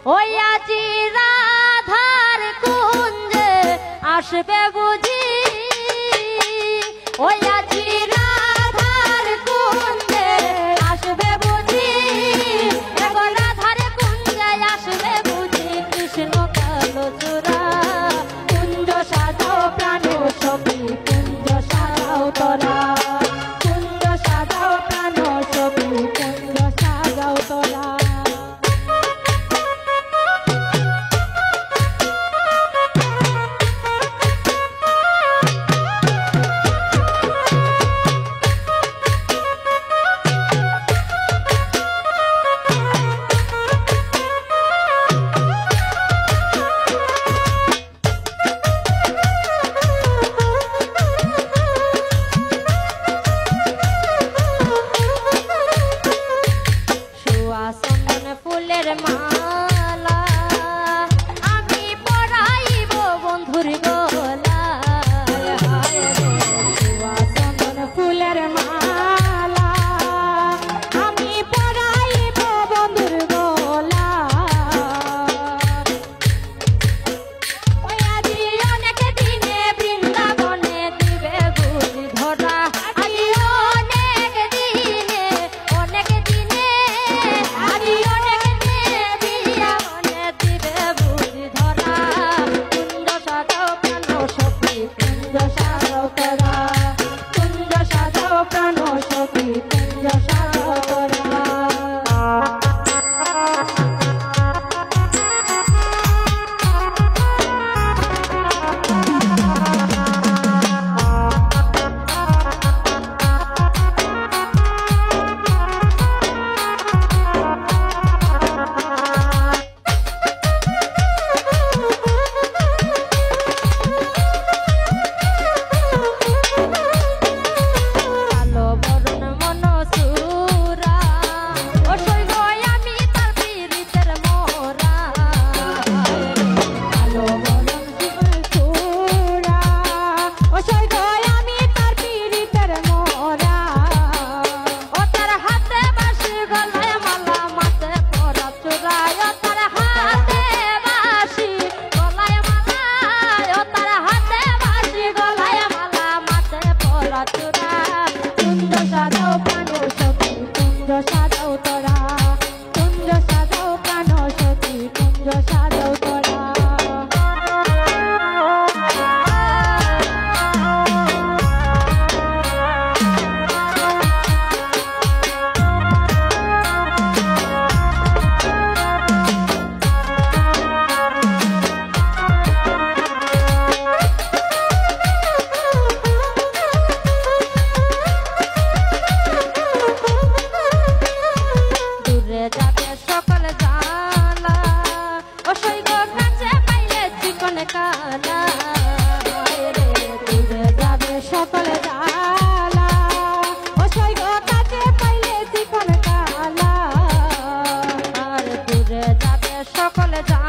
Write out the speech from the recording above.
ওই আজি রাধার কুঞ্জে আসবে বুঝি, ওই আজি রাধার কুঞ্জে আসবে বুঝি, এগো রাধার কুঞ্জে আসবে বুঝি কৃষ্ণ কালো চূড়া। কুঞ্জ সাজাও প্রাণ সখী কুঞ্জ সাজাও তোরা, কুঞ্জ সাজাও প্রাণ সখী কুঞ্জ সাজাও তোরা। চন্দন ফুলের মালা আমি পরাইব বন্ধুর গলায়, চন্দন ফুলের মালা আমি পরাইব বন্ধুর গলায়। ওই আজি অনেক দিনে বৃন্দাবনে দিবে বুঝি ধরা, আজি অনেক দিনে অনেক দিনে আজি অনেক দিনে বৃন্দাবনে দিবে বুঝি ধরা। কুঞ্জ সাজাও প্রাণ সখী কুঞ্জ সাজাও তোরা, কুঞ্জ সাজাও প্রাণ সখী কুঞ্জ সাজাও তোরা। কালো বরণ মনসুরা ও সইব আমি তার পীড়িতের মোরা, কালো বরণ মনসুরা ও সইব আমি তার পীড়িতের মোরা। ও তার হাতে বাঁশি গলায় মালা মাথে পরা চূড়া, ও তার হাতে বাঁশি গলায় মালা, ও তার হাতে বাঁশি গলায় মালা মাথে পরা চূড়া। কুঞ্জ সাজাও প্রাণ সখী কুঞ্জ সাজাও তোরা, কুঞ্জ সাজাও প্রাণ সখী কুঞ্জ সাজাও তোরা। দূরে যাবে সকল জালা ও সৈব কাছে পাইলে চিকন কালা, দূরে যাবে সকল জালা ও সৈব কাছে পাইলে চিকন কালা, আর দূরে যাবে সকল জালা।